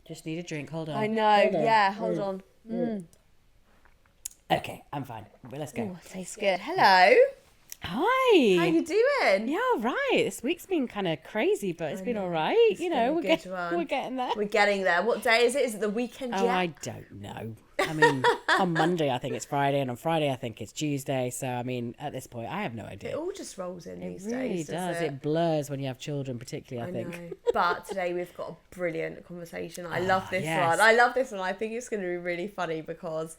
Just need a drink. Hold on. I know. Hold on. Okay, I'm fine. Well, let's go. Oh, tastes good. Hello. Hi. How you doing? Yeah, all right. This week's been kind of crazy, but it's been all right. It's been a good one. We're getting there. We're getting there. What day is it? Is it the weekend yet? I don't know. I mean, on Monday I think it's Friday, and on Friday I think it's Tuesday. So, I mean, at this point, I have no idea. It all just rolls in these It really days. does. It blurs when you have children, particularly, I think. Know. But today we've got a brilliant conversation. I love this yes. one. I love this one. I think it's going to be really funny because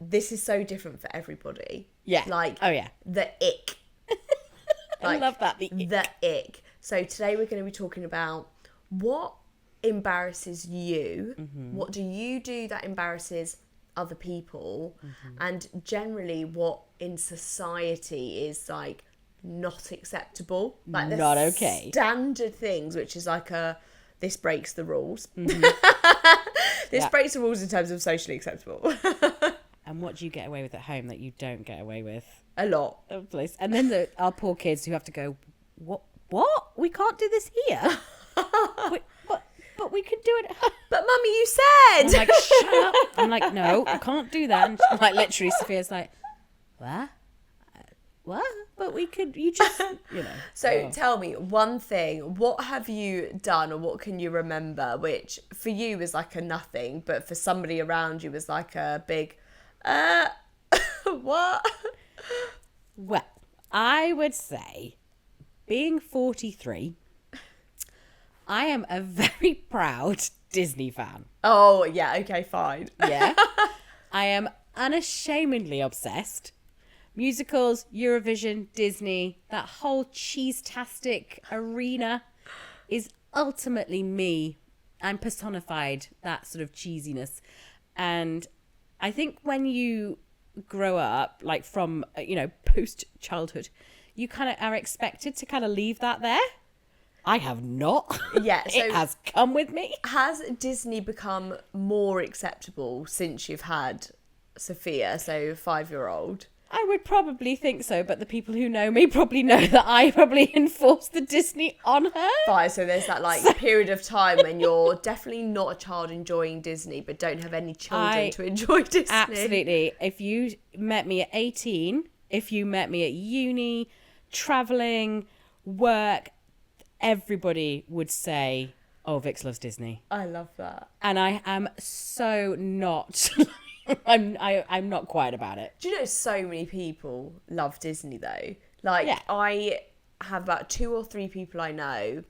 this is so different for everybody. Yeah. Like, oh, yeah. the ick. I love that. The ick. So today we're going to be talking about what embarrasses you. What do you do that embarrasses other people? And generally what in society is like not acceptable. Like the not okay. standard things, which is like this breaks the rules. This breaks the rules in terms of socially acceptable. And what do you get away with at home that you don't get away with? A lot. And then our poor kids who have to go, what? We can't do this here. But we could do it at home. But Mummy, you said. I'm like, shut up. I'm like, no, I can't do that. And like, literally, Sophia's like, what? What? But we could, you just, you know. So tell me one thing. What have you done, or what can you remember, which for you is like a nothing, but for somebody around you was like a big, what? Well, I would say, being 43, I am a very proud Disney fan. Oh, yeah, okay, fine. Yeah. I am unashamedly obsessed. Musicals, Eurovision, Disney, that whole cheese-tastic arena is ultimately me. I'm personified, that sort of cheesiness. And I think when you grow up, like from, post-childhood, you kind of are expected to kind of leave that there. I have not. Yeah. So it has come with me. Has Disney become more acceptable since you've had Sophia, so 5-year-old? I would probably think so, but the people who know me probably know that I probably enforced the Disney on her. Fine, so there's that period of time when you're definitely not a child enjoying Disney, but don't have any children to enjoy Disney. Absolutely. If you met me at 18, if you met me at uni, travelling, work, everybody would say, oh, Vix loves Disney. I love that. And I am so not... I'm not quiet about it. Do you know so many people love Disney though? Like, yeah. I have about 2 or 3 people I know,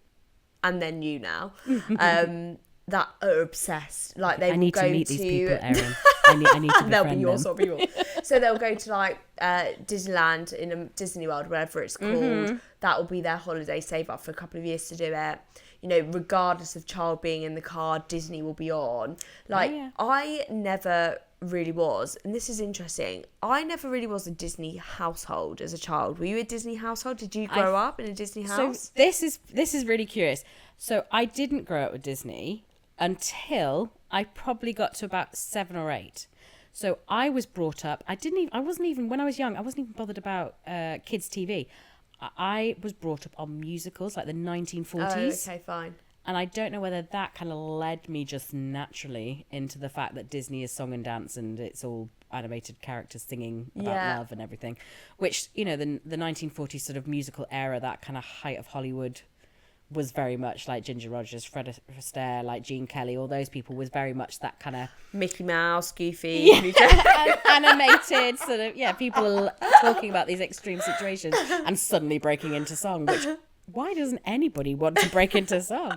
and then you now, that are obsessed. Like they will go to. I need to meet these people, Erin. I need to befriend They'll be your sort of people. So they'll go to like Disneyland in a Disney World, whatever it's called. That will be their holiday. Save up for a couple of years to do it. You know, regardless of child being in the car, Disney will be on. Like, I never really was, and this is interesting, I never really was a Disney household as a child. Were you a Disney household? Did you grow up in a Disney house? So this is really curious. So I didn't grow up with Disney until I probably got to about 7 or 8. So I was brought up, I wasn't even when I was young, I wasn't even bothered about kids TV. I was brought up on musicals like the 1940s. Oh, okay, fine. And I don't know whether that kind of led me just naturally into the fact that Disney is song and dance and it's all animated characters singing about love and everything, which, you know, the 1940s sort of musical era, that kind of height of Hollywood was very much like Ginger Rogers, Fred Astaire, like Gene Kelly, all those people was very much that kind of... Mickey Mouse, Goofy. Animated sort of, people talking about these extreme situations and suddenly breaking into song, which... Why doesn't anybody want to break into song?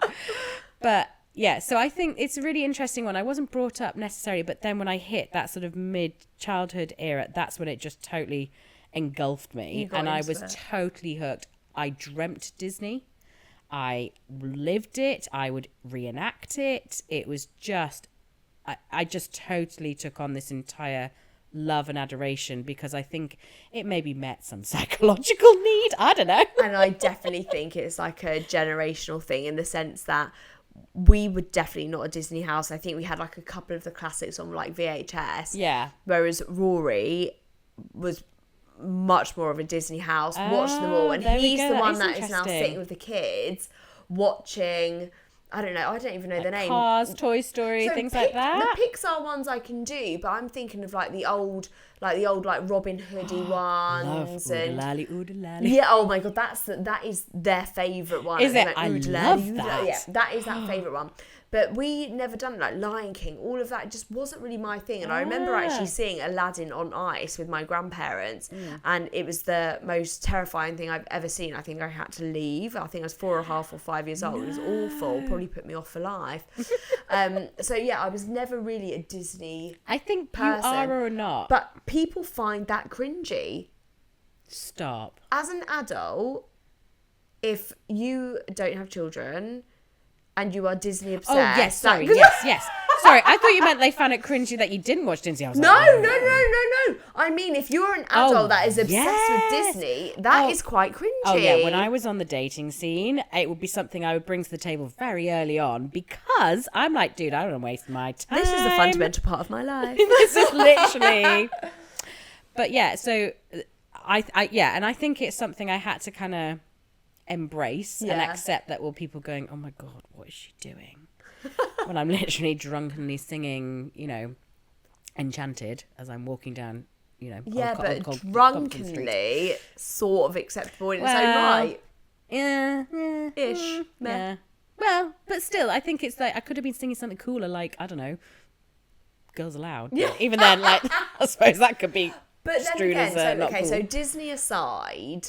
But yeah, so I think it's a really interesting one. I wasn't brought up necessarily, but then when I hit that sort of mid-childhood era, that's when it just totally engulfed me. And I was totally hooked. I dreamt Disney. I lived it. I would reenact it. It was just, I just totally took on this entire love and adoration because I think it maybe met some psychological need. I don't know. And I definitely think it's like a generational thing in the sense that we were definitely not a Disney house. I think we had like a couple of the classics on like VHS. Yeah. Whereas Rory was much more of a Disney house, watched them all. And he's the one that is now sitting with the kids watching I don't know. I don't even know the name. Cars, Toy Story, So things like that. The Pixar ones I can do, but I'm thinking of like the old like Robin Hoody ones Love and Oodalali, Oodalali. yeah. Oh my god, that is their favourite one. Is And it? like, I Oodalali, love Oodalali. that. Yeah, that is that favourite one. But we never done it, like Lion King, all of that just wasn't really my thing. And I remember actually seeing Aladdin on ice with my grandparents, and it was the most terrifying thing I've ever seen. I think I had to leave. I think I was 4.5 or 5 years old. It was awful, probably put me off for life. So yeah, I was never really a Disney I think person. you are or not. But people find that cringy. Stop. As an adult, if you don't have children and you are Disney obsessed. Oh, yes, sorry, that- yes. Sorry, I thought you meant they found it cringy that you didn't watch Disney. I was No, like, oh. no. I mean, if you're an adult that is obsessed yes. with Disney, that is quite cringy. Oh, yeah, when I was on the dating scene, it would be something I would bring to the table very early on because I'm like, dude, I don't want to waste my time. This is a fundamental part of my life. This is literally... But yeah, so and I think it's something I had to kind of embrace and accept that people going, oh my God, what is she doing? When I'm literally drunkenly singing, Enchanted as I'm walking down, Yeah, Old but Compton Street. drunkenly sort of acceptable in its own Well, right. Yeah. Ish. Meh. Yeah. Well, but still, I think it's like I could have been singing something cooler, like, I don't know, Girls Aloud. Yeah. Even then, like, I suppose that could be But then strewn again, as not so cool. Disney aside,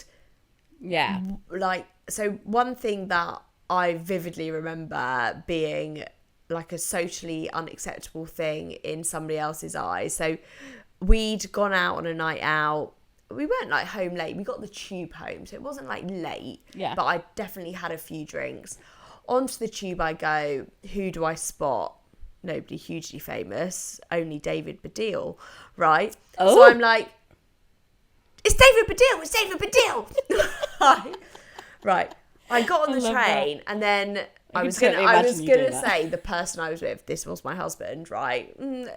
Yeah. like, so one thing that I vividly remember being like a socially unacceptable thing in somebody else's eyes. So we'd gone out on a night out. We weren't like home late. We got the tube home, so it wasn't like late. Yeah. But I definitely had a few drinks. Onto the tube I go. Who do I spot? Nobody hugely famous. Only David Baddiel, right? Oh. So I'm like, it's David Baddiel. It's David Baddiel. Right. I got on the love train and then I was totally gonna imagine you doing that. say the person I was with, this was my husband, right?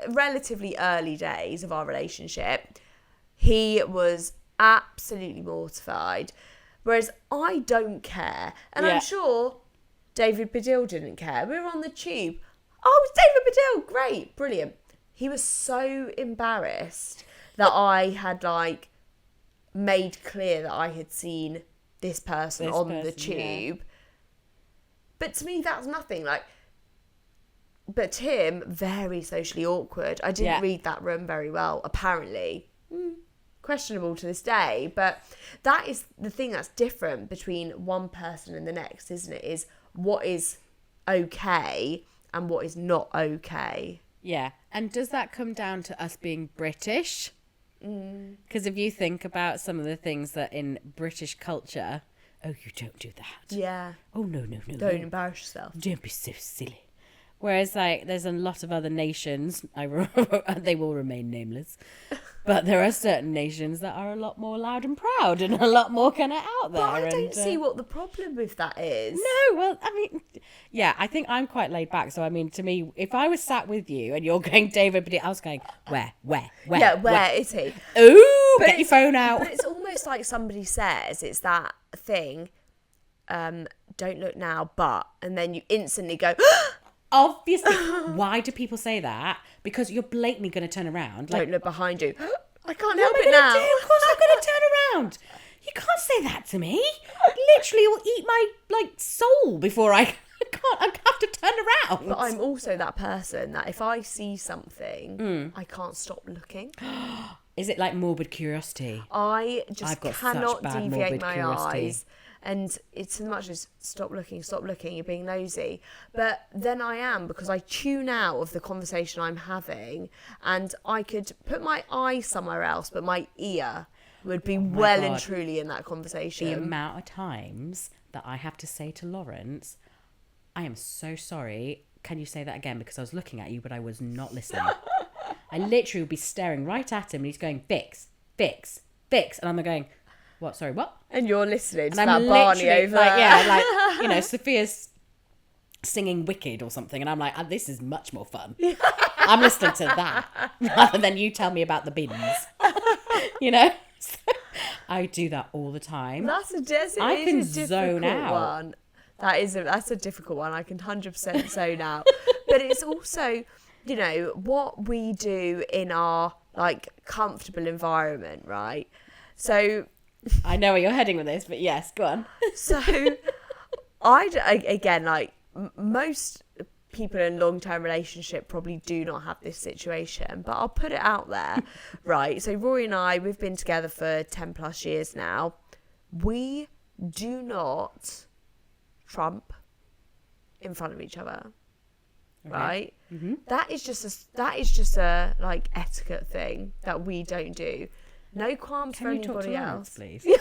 Relatively early days of our relationship. He was absolutely mortified, whereas I don't care, and Yeah. I'm sure David Baddiel didn't care. We were on the tube. Oh, it's David Baddiel. Great, brilliant. He was so embarrassed that I had like made clear that I had seen this person on the tube. Yeah. But to me, that's nothing. Like, but to him, very socially awkward. I didn't read that room very well, apparently. Questionable to this day. But that is the thing that's different between one person and the next, isn't it? Is what is okay and what is not okay. Yeah. And does that come down to us being British? Because if you think about some of the things that in British culture, oh, you don't do that. Yeah. Oh, no. Don't embarrass yourself. Don't be so silly. Whereas, like, there's a lot of other nations, they will remain nameless, but there are certain nations that are a lot more loud and proud and a lot more kind of out there. But I don't see what the problem with that is. No, well, I mean, yeah, I think I'm quite laid back. So, I mean, to me, if I was sat with you and you're going David Baddiel, I was going, where? Yeah, where is he? Ooh, But get your phone out. But it's almost like somebody says, it's that thing, don't look now, but, and then you instantly go, Obviously, why do people say that? Because you're blatantly going to turn around. Like, don't look behind you. I can't what help am I it now. going to do? Of course I'm going to turn around. You can't say that to me. Literally, it will eat my, like, soul before I have to turn around. But I'm also that person that if I see something, I can't stop looking. Is it like morbid curiosity? I I've just got cannot such bad deviate morbid my curiosity. eyes. And it's as much as stop looking, you're being nosy. But then I am, because I tune out of the conversation I'm having, and I could put my eye somewhere else, but my ear would be well and God. truly in that conversation. The amount of times that I have to say to Lawrence, I am so sorry. Can you say that again? Because I was looking at you, but I was not listening. I literally would be staring right at him, and he's going, fix. And I'm going, what? Sorry, what? And you're listening to And that I'm Barney literally over like, there. yeah, like, Sophia's singing Wicked or something, and I'm like, oh, this is much more fun. I'm listening to that rather than you tell me about the bins. So, I do that all the time. That's a I can difficult zone out. one. That's a difficult one. I can 100% zone out. But it's also, you know, what we do in our like comfortable environment, right? So I know where you're heading with this, but yes, go on. So again, like most people in a long-term relationship probably do not have this situation, but I'll put it out there, right? So Rory and I, we've been together for 10 plus years now. We do not trump in front of each other, right? Mm-hmm. That is just a like etiquette thing that we don't do. No qualms for anybody else, please. But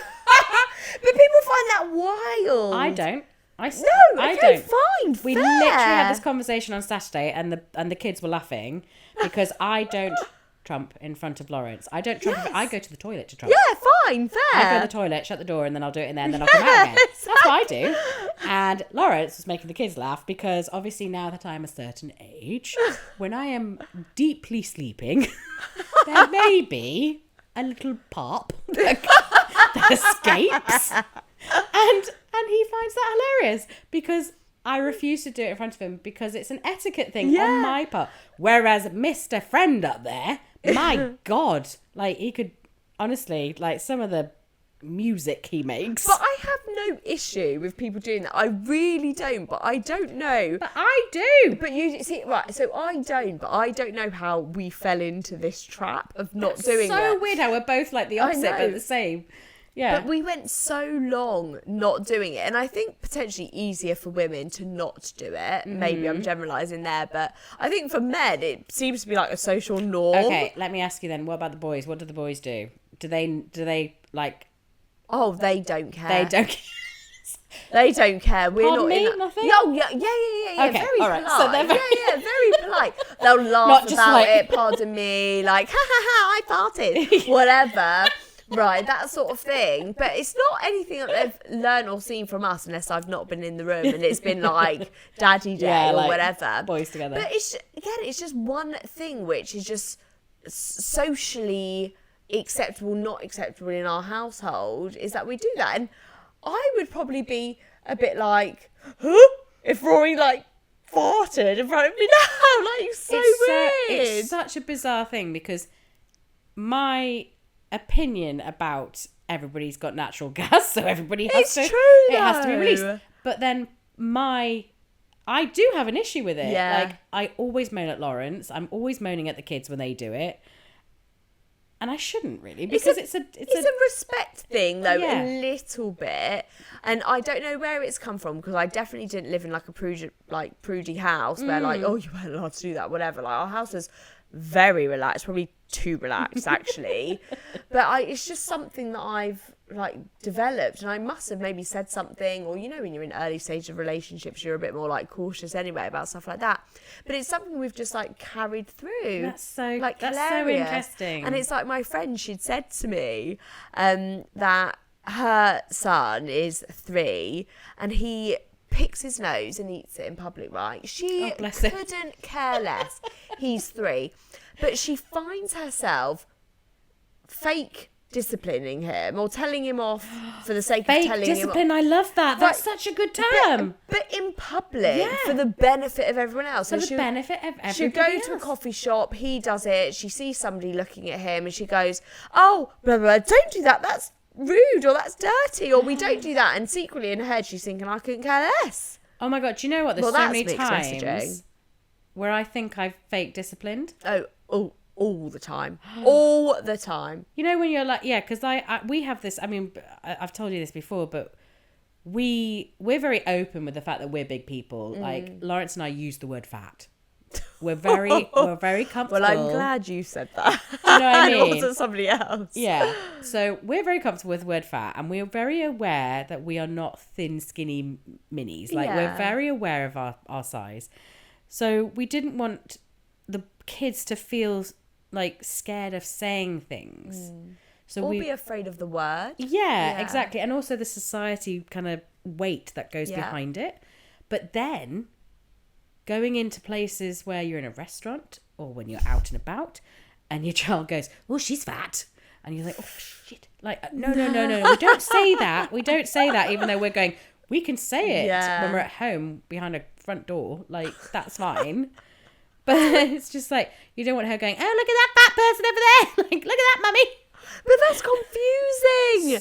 people find that wild. I don't. I don't. Fine. We literally had this conversation on Saturday, and the kids were laughing because I don't trump in front of Lawrence. I don't trump. I go to the toilet to trump. Yeah, fine, fair. I go to the toilet, shut the door, and then I'll do it in there, and then I'll come out again. Exactly. That's what I do. And Lawrence was making the kids laugh because obviously now that I'm a certain age, when I am deeply sleeping, there may be a little pop that escapes. And he finds that hilarious because I refuse to do it in front of him because it's an etiquette thing on my part. Whereas Mr. Friend up there, my God, like he could, honestly, like some of the music he makes. But I have no issue with people doing that. I really don't, but I don't know. But I do. But you see, right, so I don't, but I don't know how we fell into this trap of not doing it. So weird how we're both like the opposite but the same. Yeah. But we went so long not doing it. And I think potentially easier for women to not do it. Maybe I'm generalising there. But I think for men, it seems to be like a social norm. Okay, let me ask you then. What about the boys? What do the boys do? Do they like... Oh, they don't care. They don't care. They don't care. We're Pardon not me? in that. Nothing? No, yeah. Okay, very all right. polite. So they're very polite. They'll laugh about like... it. Pardon me. Like, I farted. Whatever. Right, that sort of thing. But it's not anything that they've learned or seen from us unless I've not been in the room and it's been like daddy day or like whatever. Boys together. But it's just one thing which is just socially acceptable, not acceptable in our household, is that we do that. And I would probably be a bit like, huh? If Rory like farted in front of me now. Like, it's so weird. It's such a bizarre thing because my opinion about everybody's got natural gas, so everybody has it has to be released. But then I do have an issue with it. Yeah. Like I always moan at Lawrence. I'm always moaning at the kids when they do it. And I shouldn't really because it's a respect thing though, a little bit. And I don't know where it's come from because I definitely didn't live in like a prudy house where like, oh, you weren't allowed to do that, whatever. Like our house was very relaxed, probably too relaxed actually. But it's just something that I've like developed, and I must have maybe said something, or you know when you're in early stage of relationships you're a bit more like cautious anyway about stuff like that, but it's something we've just like carried through. That's so hilarious. Interesting. And it's like my friend, she'd said to me that her son is 3 and he picks his nose and eats it in public, right? She couldn't care less. He's 3. But she finds herself fake disciplining him or telling him off for the sake of telling him off. Discipline, I love that. That's such a good term. But in public, for the benefit of everyone else. For the benefit of everybody she'll go to a coffee shop, he does it, she sees somebody looking at him and she goes, oh, blah, blah, don't do that, that's rude or that's dirty or we don't do that. And secretly in her head she's thinking, I couldn't care less. Oh my God, do you know what? There's so many times where I think I've fake disciplined. All the time. All the time. You know when you're like, yeah, because we have this, I mean, I've told you this before, but we're very open with the fact that we're big people. Like Lawrence and I use the word fat. We're very comfortable. Well, I'm glad you said that. Do you know what I mean? And also somebody else. Yeah. So we're very comfortable with the word fat, and we're very aware that we are not thin, skinny minis. Like we're very aware of our size. So we didn't want the kids to feel like scared of saying things. So or be afraid of the word. Yeah, exactly. And also the society kind of weight that goes behind it. But then going into places where you're in a restaurant or when you're out and about and your child goes, oh, she's fat. And you're like, oh, shit. Like, no. We don't say that. We don't say that, even though we're going, We can say it Yeah. when we're at home behind a front door. Like, that's fine. But it's just like, you don't want her going, oh, look at that fat person over there. Like, look at that, mummy. But that's confusing.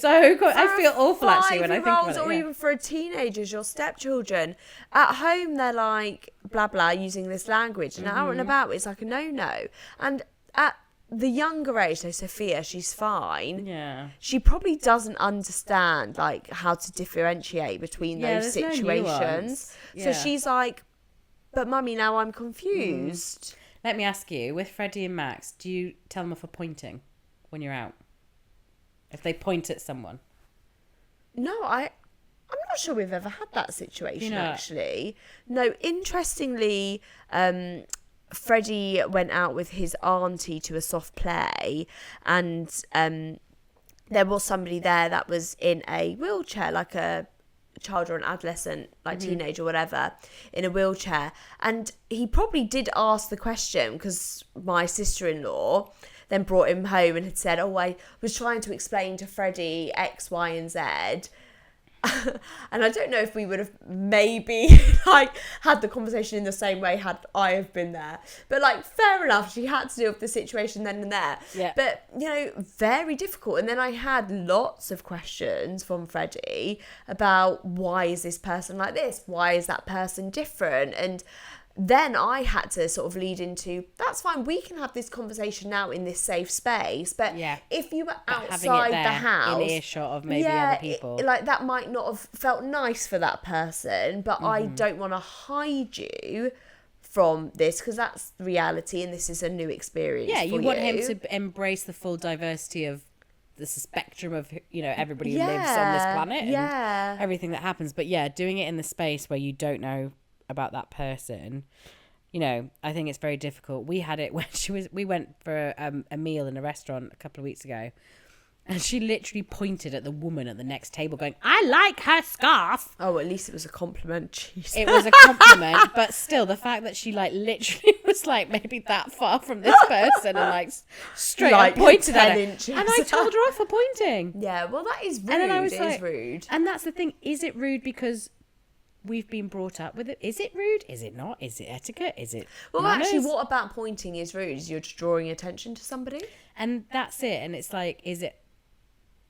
I feel awful actually when I think about it. Or even for teenagers, your stepchildren. At home, they're like, blah, blah, using this language. And out and about, it's like a no-no. And at the younger age, so Sophia, she's fine. Yeah. She probably doesn't understand like how to differentiate between those there's no situations. nuance. So she's like, but mummy, now I'm confused. Let me ask you, with Freddie and Max, do you tell them off for pointing when you're out? If they point at someone? No, I'm not sure we've ever had that situation, You know. actually. No, interestingly, Freddie went out with his auntie to a soft play, and there was somebody there that was in a wheelchair, like a child or an adolescent, like teenage or whatever, in a wheelchair. And he probably did ask the question, because my sister-in-law then brought him home and had said, oh, I was trying to explain to Freddie X, Y, and Z. And I don't know if we would have maybe like had the conversation in the same way had I have been there. But like, fair enough, she had to deal with the situation then and there. Yeah. But, you know, very difficult. And then I had lots of questions from Freddie about why is this person like this? Why is that person different? And then I had to sort of lead into, that's fine, we can have this conversation now in this safe space, but if you were outside the house, in earshot of maybe other people, like that might not have felt nice for that person, but I don't want to hide you from this, because that's the reality and this is a new experience. You want him to embrace the full diversity of the spectrum of, you know, everybody who lives on this planet and everything that happens. But doing it in the space where you don't know about that person, you know, I think it's very difficult. We had it when we went for a meal in a restaurant a couple of weeks ago, and she literally pointed at the woman at the next table going, I like her scarf. Oh, at least it was a compliment. Jeez. It was a compliment, but still the fact that she like literally was like maybe that far from this person and like straight like up pointed at her. Inches. And I told her off for pointing. Yeah, well, that is rude. And then I was it like, is rude. And that's the thing, is it rude because we've been brought up with it? Is it rude? Is it not? Is it etiquette? Is it manners? Actually, what about pointing is rude? Is you're just drawing attention to somebody? And that's it. And it's like, is it,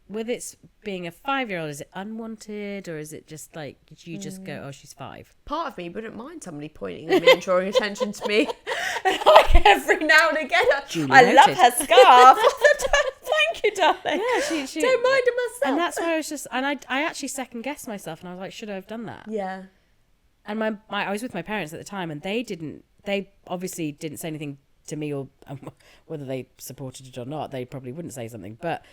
with it being a 5-year-old, is it unwanted, or is it just like, did you just go, oh, she's 5? Part of me wouldn't mind somebody pointing at me and drawing attention to me. Like every now and again. I love her scarf. Thank you, darling. Yeah, she don't mind it myself. And that's why I was just, and I actually second guessed myself, and I was like, should I have done that? Yeah. And I was with my parents at the time, and they obviously didn't say anything to me, or whether they supported it or not, they probably wouldn't say something, but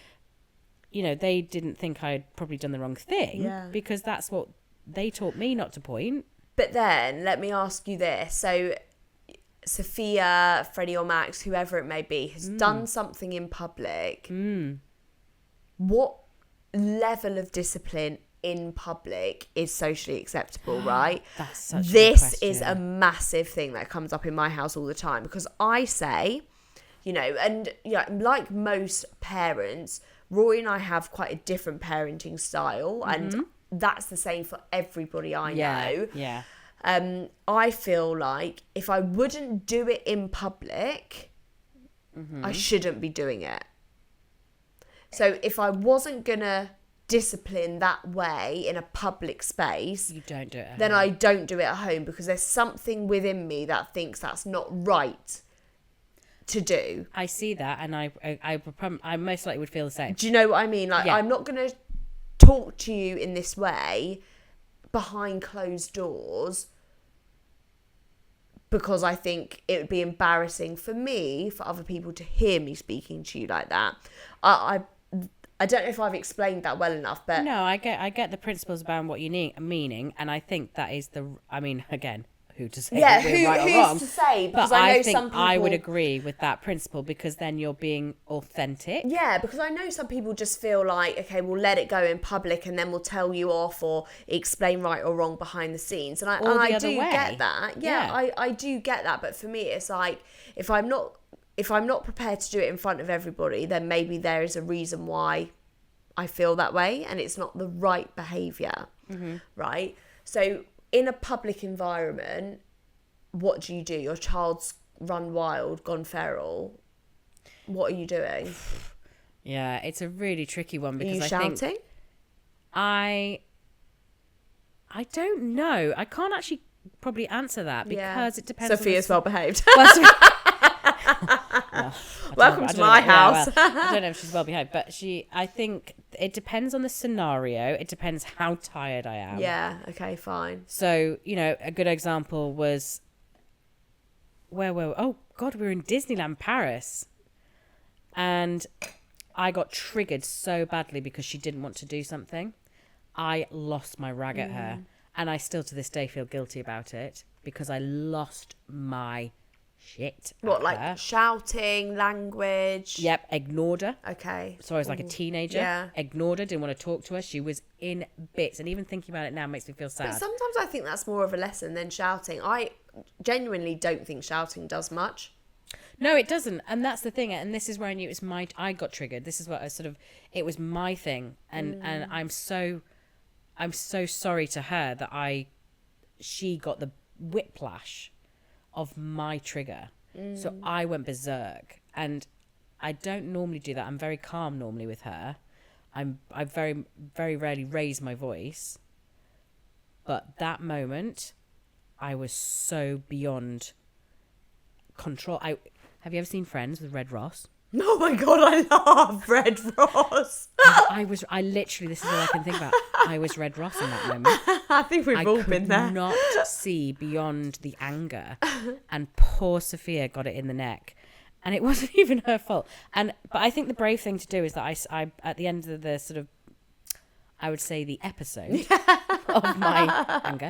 you know, they didn't think I'd probably done the wrong thing, because that's what they taught me, not to point. But then let me ask you this. So Sophia, Freddie or Max, whoever it may be, has done something in public. What level of discipline in public is socially acceptable, right? That's such a This good question. is a massive thing that comes up in my house all the time, because I say, you know, and like most parents, Roy and I have quite a different parenting style, and that's the same for everybody I know. Yeah. I feel like if I wouldn't do it in public, I shouldn't be doing it. So if I wasn't gonna discipline that way in a public space, You don't do it at then home. I don't do it at home, because there's something within me that thinks that's not right to do. I see that, and I most likely would feel the same. Do you know what I mean? Like, Yeah. I'm not going to talk to you in this way behind closed doors, because I think it would be embarrassing for me, for other people to hear me speaking to you like that. I don't know if I've explained that well enough, but No, I get the principles about what you meaning, and I think that is again, who to say that we're right or who's wrong. to say? Because But I know think some people, I would agree with that principle, because then you're being authentic. Yeah, because I know some people just feel like, okay, we'll let it go in public and then we'll tell you off or explain right or wrong behind the scenes. And I other do way. get that. Yeah. I do get that. But for me, it's like, if I'm not prepared to do it in front of everybody, then maybe there is a reason why I feel that way, and it's not the right behaviour, right? So in a public environment, what do? Your child's run wild, gone feral. What are you doing? Yeah, it's a really tricky one because Are you shouting? think I don't know. I can't actually probably answer that because it depends. Sophia's well behaved. Welcome to my house. I don't know if she's well behaved, but I think it depends on the scenario. It depends how tired I am. Yeah, okay, fine. So, a good example was where were we? Oh, God, we were in Disneyland Paris. And I got triggered so badly because she didn't want to do something. I lost my rag at her. And I still to this day feel guilty about it because I lost my shit. What, like her. Shouting, language? Yep, ignored her. Okay. So I was like a teenager. Yeah. Ignored her, didn't want to talk to her. She was in bits. And even thinking about it now makes me feel sad. But sometimes I think that's more of a lesson than shouting. I genuinely don't think shouting does much. No, it doesn't. And that's the thing. And this is where I knew I got triggered. This is what it was my thing. And I'm so sorry to her that she got the whiplash of my trigger. So I went berserk, and I don't normally do that. I'm very calm normally with her. I very, very rarely raise my voice, but that moment I was so beyond control. Have you ever seen Friends with Red Ross? Oh my God, I love Red Ross. I literally, this is all I can think about. I was Red Ross in that moment. I think we've all been there. I could not see beyond the anger. And poor Sophia got it in the neck. And it wasn't even her fault. But I think the brave thing to do is that I at the end of the sort of, I would say the episode of my anger.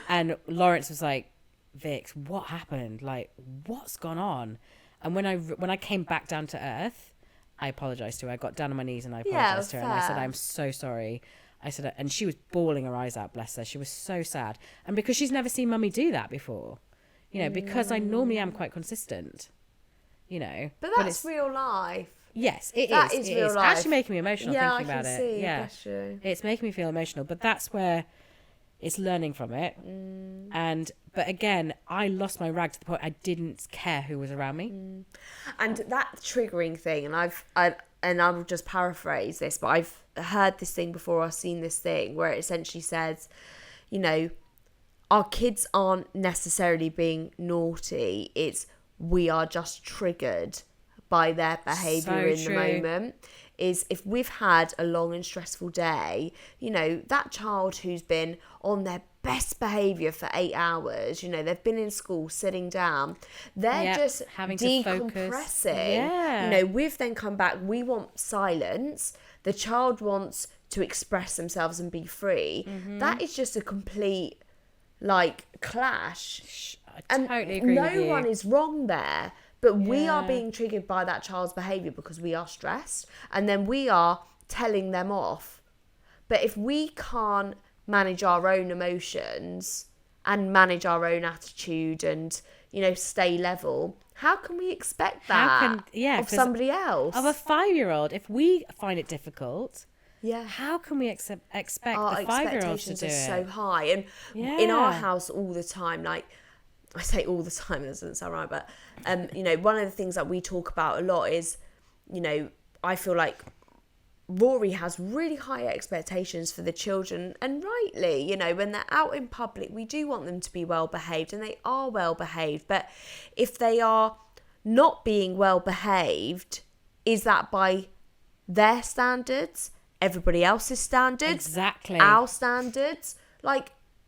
And Lawrence was like, Vix, what happened? Like, what's gone on? And when I came back down to earth, I apologized to her. I got down on my knees and I apologized to her. And I said, I'm so sorry. I said, and she was bawling her eyes out, bless her. She was so sad. And because she's never seen mummy do that before, because I normally am quite consistent, But that's real life. Yes, it That is. is It real is life. actually making me emotional thinking about it. See, yeah, bless you. It's making me feel emotional. But that's where it's learning from it. But again, I lost my rag to the point I didn't care who was around me. And that triggering thing, and I will just paraphrase this, but I've heard this thing before, I've seen this thing where it essentially says, our kids aren't necessarily being naughty, it's we are just triggered by their behaviour in the moment. Is if we've had a long and stressful day, that child who's been on their best behaviour for 8 hours, they've been in school sitting down, they're just having decompressing. Yeah. We've then come back, we want silence, the child wants to express themselves and be free. That is just a complete clash. I totally agree with you. No one is wrong there. But we are being triggered by that child's behaviour because we are stressed, and then we are telling them off. But if we can't manage our own emotions and manage our own attitude and, stay level, how can we expect that of somebody else? Of a 5-year-old, if we find it difficult, yeah, how can we expect our the 5-year-old to expectations do are it? so high. And in our house all the time, I say all the time, it doesn't sound right, but, one of the things that we talk about a lot is, I feel like Rory has really high expectations for the children, and rightly, when they're out in public, we do want them to be well behaved, and they are well behaved. But if they are not being well behaved, is that by their standards, everybody else's standards, exactly our standards?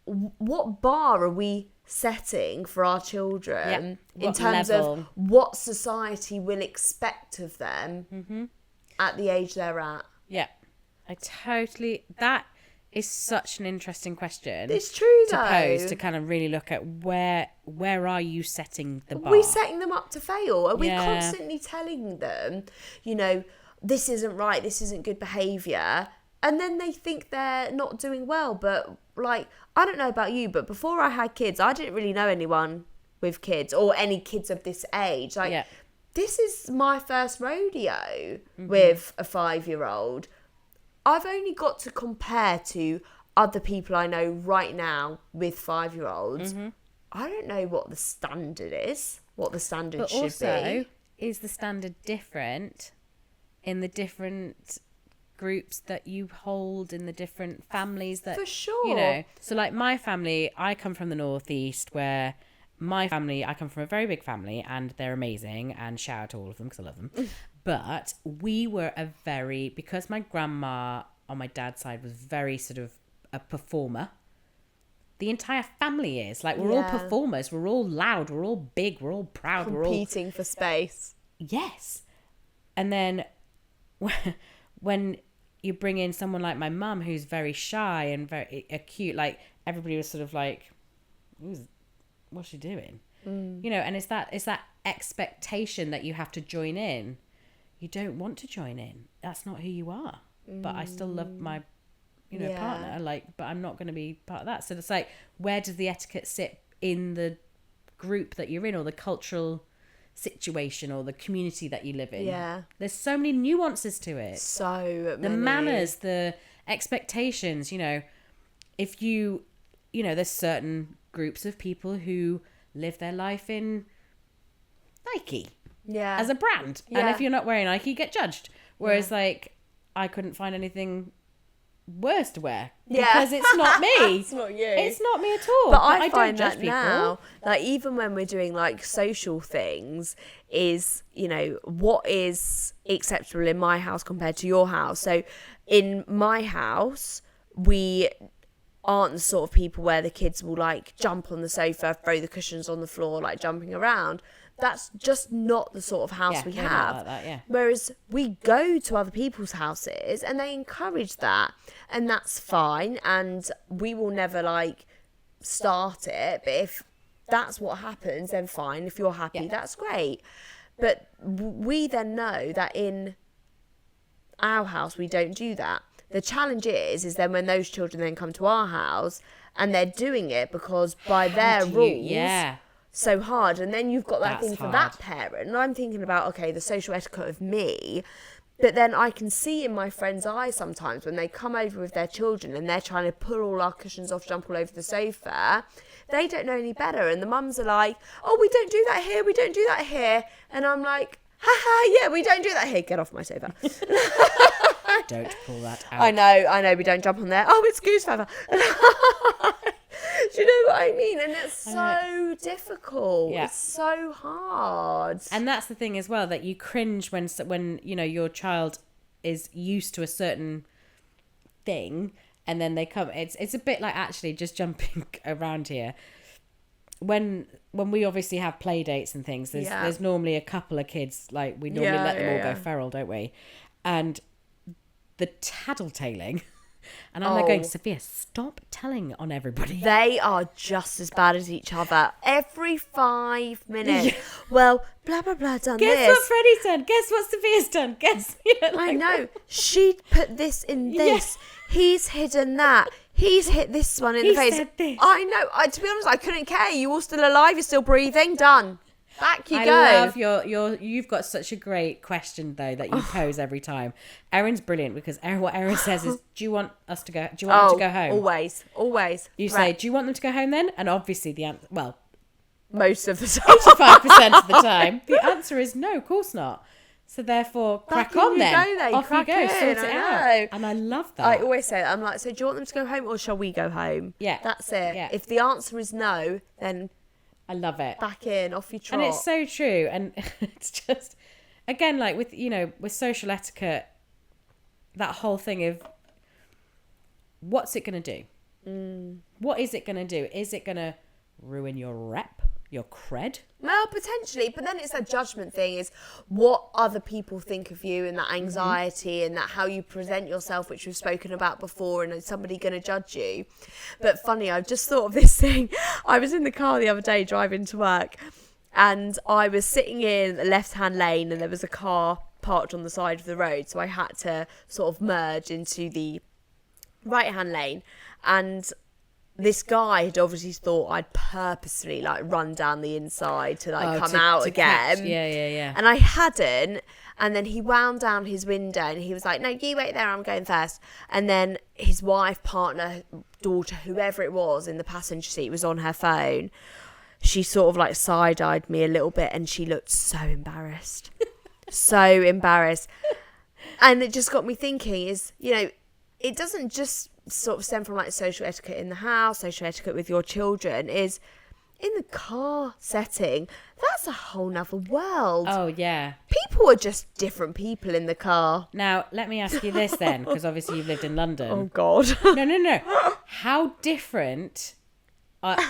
What bar are we setting for our children in terms of what society will expect of them at the age they're at? Yeah, that is such an interesting question. It's true to though. pose, to kind of really look at where are you setting the bar? Are we setting them up to fail? Are we constantly telling them, this isn't right, this isn't good behaviour, and then they think they're not doing well? But I don't know about you, but before I had kids, I didn't really know anyone with kids or any kids of this age. This is my first rodeo with a 5-year-old. I've only got to compare to other people I know right now with 5-year-olds. I don't know what the standard is, what the standard But should also, be. is the standard different in the different groups that you hold in the different families that, For sure. you know, so like my family, I come from the northeast, where my family, I come from a very big family and they're amazing, and shout out to all of them because I love them. But we were because my grandma on my dad's side was very sort of a performer. The entire family is like, we're all performers, we're all loud, we're all big, we're all proud, Competing for space. Yes. And then when you bring in someone like my mum, who's very shy and very acute, like everybody was sort of like, what's she doing? You know, and it's that expectation that you have to join in. You don't want to join in. That's not who you are. But I still love my, partner, like, but I'm not going to be part of that. So it's like, where does the etiquette sit in the group that you're in, or the cultural situation, or the community that you live in? Yeah. There's so many nuances to it. So The many. manners, the expectations, if there's certain groups of people who live their life in Nike as a brand. Yeah. And if you're not wearing Nike, you get judged. Whereas like, I couldn't find anything worse to wear because it's not me. It's not you. It's not me at all. But I don't find judge that people. now, like even when we're doing like social things, is, what is acceptable in my house compared to your house. So in my house, we aren't the sort of people where the kids will like jump on the sofa, throw the cushions on the floor, like jumping around. That's just not the sort of house we we're not have. like that, yeah. Whereas we go to other people's houses and they encourage that, and that's fine, and we will never like start it. But if that's what happens, then fine. If you're happy, that's great. But we then know that in our house we don't do that. The challenge is then when those children then come to our house and they're doing it because by their rules. So hard, and then you've got that thing for that parent, and I'm thinking about, okay, the social etiquette of me, but then I can see in my friends' eyes sometimes when they come over with their children and they're trying to pull all our cushions off, jump all over the sofa, they don't know any better, and the mums are like, oh, we don't do that here, we don't do that here, and I'm like, haha, yeah, we don't do that here, get off my sofa. Don't pull that out. I know, we don't jump on there. Oh, it's goose feather. Do you know what I mean? And it's so difficult. Yeah. It's so hard. And that's the thing as well, that you cringe when your child is used to a certain thing, and then they come. It's a bit like, actually, just jumping around here. When we obviously have play dates and things, there's normally a couple of kids, like we normally let them all go feral, don't we? And the tattletaling. And I'm like going, Sophia, stop telling on everybody. They are just as bad as each other. Every 5 minutes. Yeah. Well, blah, blah, blah, done Guess this. Guess what Freddie's done? Guess what Sophia's done? Guess. I know. She put this in this. Yeah. He's hidden that. He's hit this one in the face. Said this. I know. To be honest, I couldn't care. You're all still alive. You're still breathing. Done. Back you go. I love you've got such a great question though that you pose every time. Erin's brilliant because what Erin says is, do you want them to go home? Always. You say, do you want them to go home then? And obviously the answer, well, most of the time, 85% of the time, the answer is no, of course not. So therefore, crack on then. Off you go, sort it out. And I love that. I always say that. I'm like, so do you want them to go home or shall we go home? Yeah. That's it. Yeah. If the answer is no, then I love it. Back in, off you trot. And it's so true. And it's just, again, like with social etiquette, that whole thing of what's it going to do? What is it going to do? Is it going to ruin your rep, your cred? Well, potentially, but then it's that judgment thing, is what other people think of you, and that anxiety and that how you present yourself, which we've spoken about before, and is somebody going to judge you? But funny, I've just thought of this thing. I was in the car the other day driving to work, and I was sitting in the left-hand lane, and there was a car parked on the side of the road, so I had to sort of merge into the right-hand lane, and this guy had obviously thought I'd purposely like run down the inside to like come out to again. catch. Yeah. And I hadn't. And then he wound down his window and he was like, no, you wait there, I'm going first. And then his wife, partner, daughter, whoever it was in the passenger seat was on her phone. She sort of like side-eyed me a little bit and she looked so embarrassed. So embarrassed. And it just got me thinking is, you know, it doesn't just sort of stem from like social etiquette in the house, social etiquette with your children, is in the car setting. That's a whole nother world. Oh, yeah. People are just different people in the car. Now, let me ask you this then, because obviously you've lived in London. Oh, God. No. How different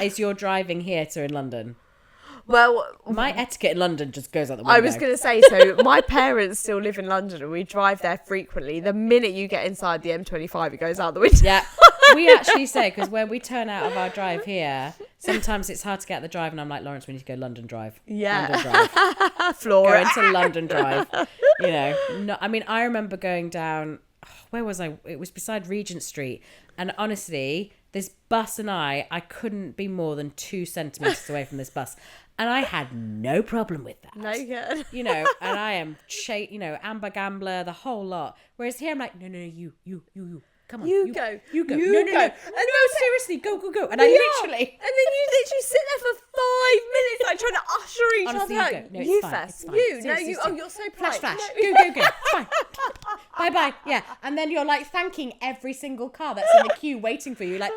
is your driving here to in London? Well, my etiquette in London just goes out the window. I was going to say, so my parents still live in London and we drive there frequently. The minute you get inside the M25, it goes out the window. Yeah, we actually say, because when we turn out of our drive here, sometimes it's hard to get the drive and I'm like, Lawrence, we need to go London Drive. Yeah. London Drive. Flora. Go into London Drive. You know, no, I mean, I remember going down, where was I? It was beside Regent Street. And honestly, this bus and I couldn't be more than 2 centimetres away from this bus. And I had no problem with that. No good. You know, and I am, Amber Gambler, the whole lot. Whereas here I'm like, no, you. Come on. You go. You go. You No. go. And no, seriously, go. And I literally... And then you literally sit there for 5 minutes, like trying to usher each Honestly, other you out. go. No, it's you fine, first. it's fine. You. Seriously, Oh, you're so polite. Flash. No. Go. Fine. Bye. Yeah. And then you're like thanking every single car that's in the queue waiting for you. Like,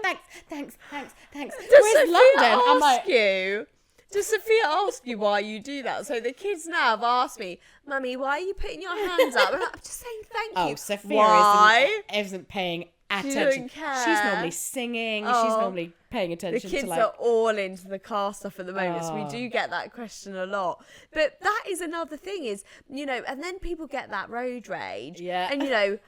thanks. Does Whereas Sophia London, I'm like... Does Sophia ask you why you do that? So the kids now have asked me, Mummy, why are you putting your hands up? And I'm just saying thank you. Oh, Sophia why? isn't paying She attention. doesn't care. She's normally singing. She's normally paying The attention kids to like... are all into the car stuff at the moment, so we Oh. do get that question a lot. But that is another thing is, you know, and then people get that road rage. Yeah. And, you know,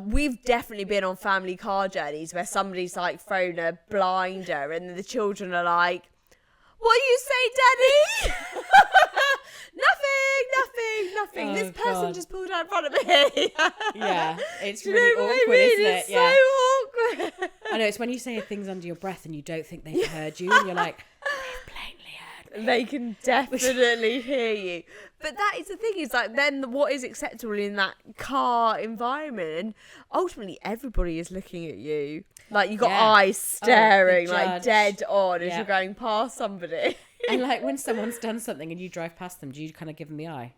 we've definitely been on family car journeys where somebody's like thrown a blinder and the children are like, what do you say, Daddy? Nothing. Oh, This person God. just pulled out in front of me. Yeah, it's Do you really know what I awkward, mean? isn't it? It's Yeah. so awkward. I know, it's when you say things under your breath and you don't think they've heard you and you're like, they've plainly heard me. They can definitely hear you. But that is the thing, is like then what is acceptable in that car environment? And ultimately everybody is looking at you. Like you got Yeah. eyes staring the like judge. dead on as Yeah. you're going past somebody. And like when someone's done something and you drive past them, do you kind of give them the eye?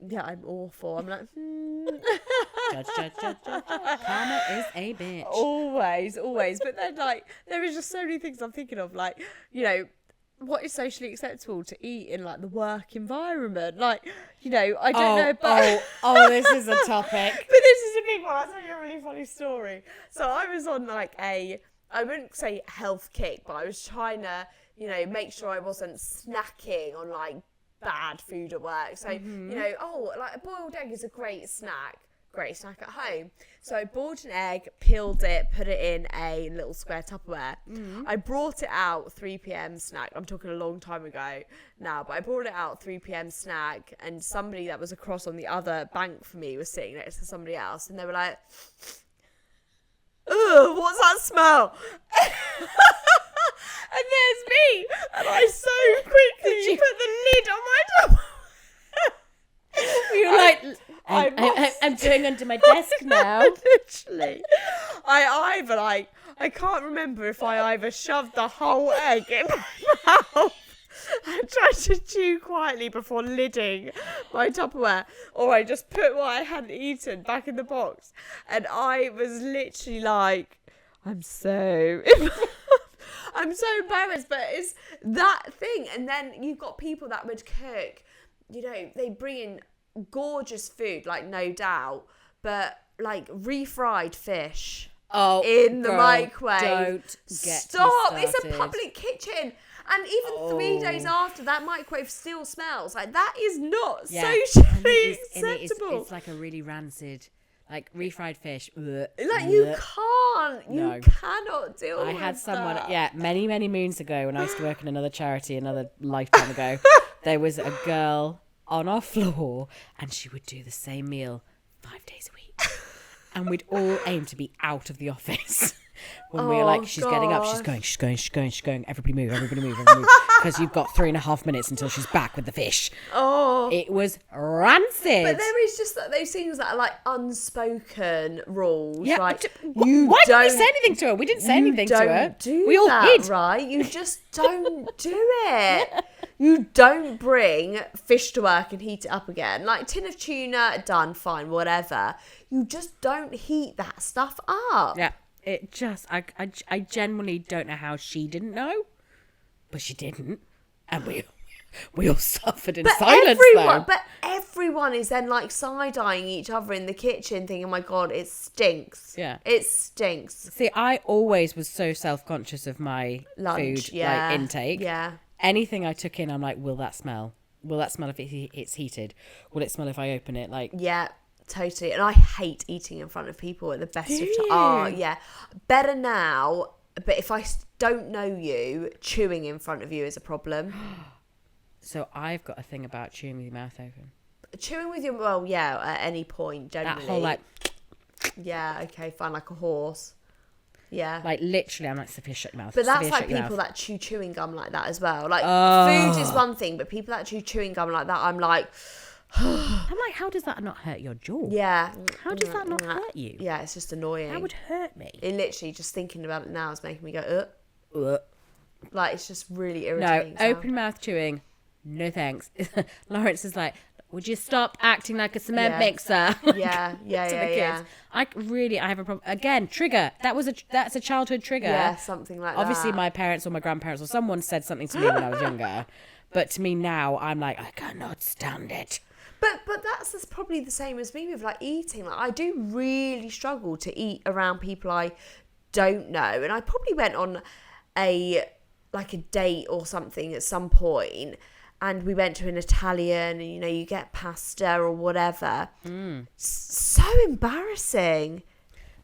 Yeah, I'm awful. I'm like, Judge. Karma is a bitch. always. But then like there is just so many things I'm thinking of, like, you know, what is socially acceptable to eat in like the work environment? Like, you know, I don't know about This is a topic. But this is a big one. I'll tell you a really funny story. So I was on like I wouldn't say health kick, but I was trying to, you know, make sure I wasn't snacking on like bad food at work. So, you know, like a boiled egg is a great snack at home. So I bought an egg, peeled it, put it in a little square Tupperware. I brought it out 3 p.m. snack. I'm talking a long time ago now, but I brought it out 3 p.m. snack, and somebody that was across on the other bank from me was sitting next to somebody else, and they were like, ugh, what's that smell? And there's me, and I so quickly put the lid on my Tupperware. You're like, I'm doing under my desk now. Literally. I can't remember if I either shoved the whole egg in my mouth and tried to chew quietly before lidding my Tupperware, or I just put what I hadn't eaten back in the box. And I was literally like, I'm so embarrassed, but it's that thing. And then you've got people that would cook, you know, they bring in gorgeous food, like no doubt, but like refried fish in the microwave. Don't get Stop! me It's a started. public kitchen. And even 3 days after, that microwave still smells. Like, that is not socially acceptable. It's like a really rancid, like refried fish. Like, you can't. No. You cannot deal with I had someone, that. many, many moons ago when I used to work in another charity, another lifetime ago, there was a girl on our floor and she would do the same meal 5 days a week. And we'd all aim to be out of the office. when we're like, she's getting up, she's going, everybody move, because you've got 3.5 minutes until she's back with the fish. Oh, it was rancid. But there is just those things that are like unspoken rules. Yeah, like why didn't we say anything to her? We didn't say anything to her. We all hid. Right? You just don't do it. You don't bring fish to work and heat it up again. Like tin of tuna, done, fine, whatever. You just don't heat that stuff up. Yeah, it just, I genuinely don't know how she didn't know, but she didn't, and we all suffered in silence. But everyone is then like side-eyeing each other in the kitchen, thinking, "Oh my god, it stinks." Yeah, it stinks. See, I always was so self-conscious of my lunch, food like intake. Yeah. Anything I took in, I'm like, will that smell? Will that smell if it's heated? Will it smell if I open it? Like, yeah, totally. And I hate eating in front of people at the best of times. Oh, yeah. Better now, but if I don't know you, chewing in front of you is a problem. So I've got a thing about chewing with your mouth open. Chewing with your, well, yeah, at any point, generally. That whole like... Yeah, okay, fine, like a horse. Yeah. Like literally, I'm like, Sophia, shut your mouth. But that's like people that chew chewing gum like that as well. Like food is one thing, but people that chew chewing gum like that, I'm like... I'm like, how does that not hurt your jaw? Yeah. How does that not hurt you? Yeah, it's just annoying. That would hurt me. It literally, just thinking about it now is making me go, Like, it's just really irritating. No, open mouth chewing, no thanks. Lawrence is like, would you stop acting like a cement mixer? Yeah. I have a problem. Again, trigger. That's a childhood trigger. Yeah, something like that. Obviously, my parents or my grandparents or someone said something to me when I was younger. But to me now, I'm like, I cannot stand it. But that's probably the same as me with like eating. Like I do really struggle to eat around people I don't know. And I probably went on a date or something at some point, and we went to an Italian, and you get pasta or whatever. So embarrassing.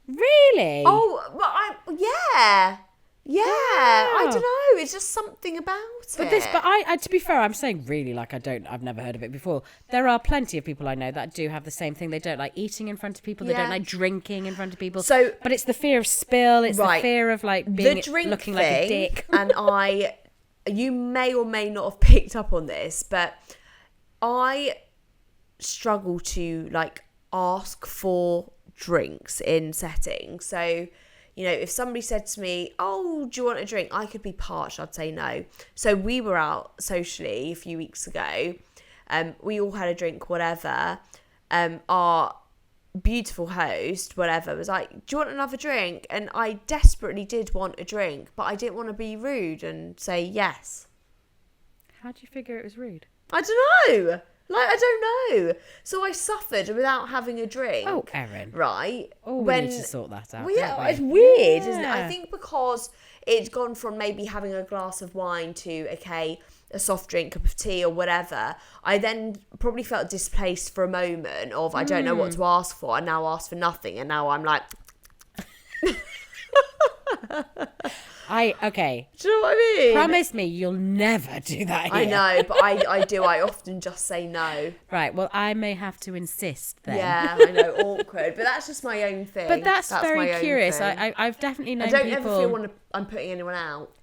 Really? Oh, yeah. I don't know. It's just something about it. But I to be fair, I'm saying really, like I've never heard of it before. There are plenty of people I know that do have the same thing. They don't like eating in front of people. They don't like drinking in front of people. So, but it's the fear of spill. It's the fear of like being looking like a dick. And you may or may not have picked up on this, but I struggle to like ask for drinks in settings. So, if somebody said to me, "Oh, do you want a drink?" I could be parched. I'd say no. So we were out socially a few weeks ago. We all had a drink, whatever. Our beautiful host, whatever, was like, "Do you want another drink?" And I desperately did want a drink, but I didn't want to be rude and say yes. How do you figure it was rude? I don't know. I don't know. So I suffered without having a drink. Oh, Erin. Right. Oh, we need to sort that out. Well, yeah, it's weird, isn't it? I think because it's gone from maybe having a glass of wine to, okay, a soft drink, cup of tea or whatever. I then probably felt displaced for a moment of, I don't know what to ask for. I now ask for nothing. And now I'm like... Okay. Do you know what I mean? Promise me you'll never do that here. I know, but I do. I often just say no. Right, well, I may have to insist then. Yeah, I know, awkward. But that's just my own thing. But that's very curious. I've definitely known people... I don't ever feel I'm putting anyone out.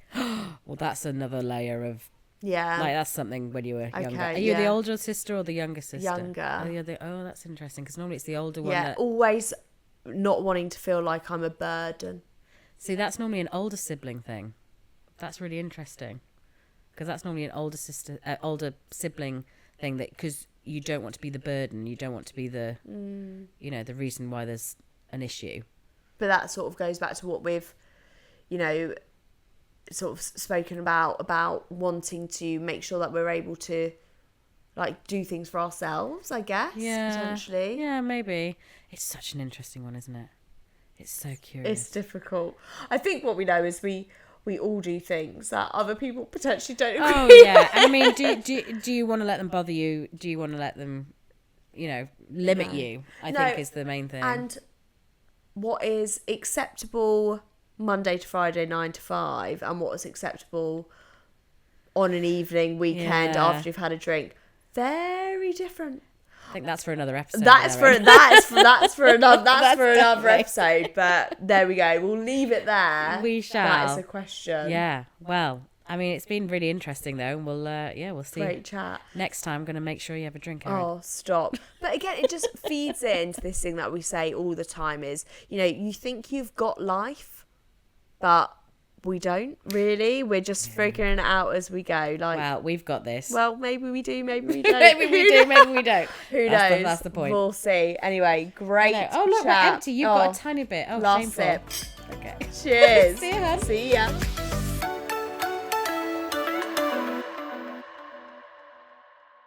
Well, that's another layer of... Yeah. Like, that's something when you were younger. Okay, Are you the older sister or the younger sister? Younger. Oh, that's interesting, because normally it's the older one. Yeah, always not wanting to feel like I'm a burden. See, that's normally an older sibling thing. That's really interesting, because that's normally an older sibling thing, that because you don't want to be the burden, you don't want to be the, the reason why there's an issue. But that sort of goes back to what we've, sort of spoken about wanting to make sure that we're able to, like, do things for ourselves, I guess. Yeah. Potentially. Yeah, maybe. It's such an interesting one, isn't it? It's so curious. It's difficult. I think what we know is we all do things that other people potentially don't agree. Oh yeah. I mean, do you want to let them bother you? Do you want to let them, limit you? I think is the main thing. And what is acceptable Monday to Friday 9 to 5, and what is acceptable on an evening, weekend, after you've had a drink, very different. think that's for another episode. That's for another definitely. episode. But there we go. We'll leave it there. We shall. That is a question. Yeah. Well, I mean, it's been really interesting though, and we'll see. Great chat. Next time, I'm going to make sure you have a drink, Erin. Oh, stop. But again, it just feeds into this thing that we say all the time is, you think you've got life, but we don't really. We're just figuring it out as we go. Well, we've got this. Well, maybe we do, maybe we don't. Maybe we do, maybe we don't. Who knows? That's the point. We'll see. Anyway, great No. Oh, look, we're chat. empty. You've got a tiny bit. Oh, last shameful. sip. Okay. Cheers. See you, hun. See ya.